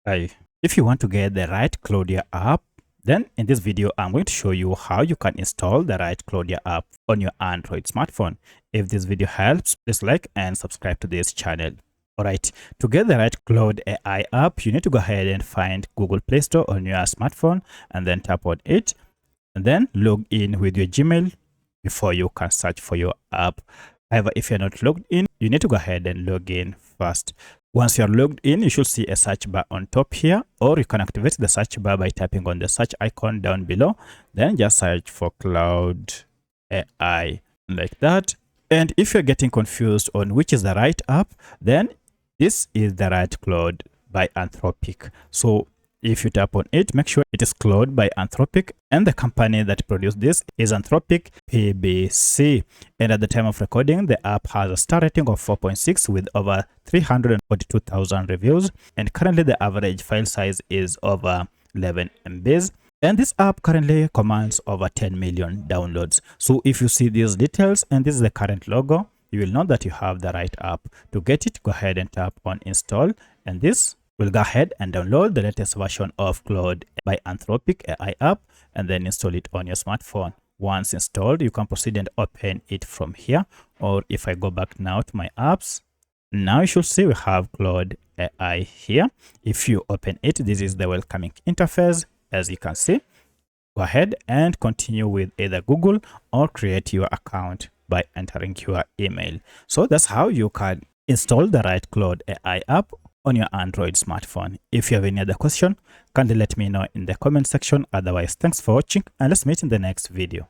Hi. If you want to get the right Claude AI app, then in this video, I'm going to show you how you can install the right Claude AI app on your Android smartphone. If this video helps, please like and subscribe to this channel. Alright, to get the right Claude AI app, you need to go ahead and find Google Play Store on your smartphone and then tap on it and then log in with your Gmail before you can search for your app. However, if you're not logged in, you need to go ahead and log in first. Once you're logged in, you should see a search bar on top here, or you can activate the search bar by tapping on the search icon down below. Then just search for Claude AI like that. And if you're getting confused on which is the right app, then this is the right Claude by Anthropic. So if you tap on it, make sure it is Claude by Anthropic, and the company that produced this is Anthropic PBC. And at the time of recording, the app has a star rating of 4.6 with over 342,000 reviews, and currently the average file size is over 11 MBs. And this app currently commands over 10 million downloads. So if you see these details and this is the current logo, you will know that you have the right app. To get it, go ahead and tap on install, and this will go ahead and download the latest version of Claude by Anthropic AI app and then install it on your smartphone. Once installed, you can proceed and open it from here. Or if I go back now to my apps, now you should see we have Claude AI here. If you open it, this is the welcoming interface. As you can see, go ahead and continue with either Google or create your account by entering your email. So that's how you can install the right Claude AI app on your Android smartphone. If you have any other question, kindly let me know in the comment section. Otherwise, thanks for watching and let's meet in the next video.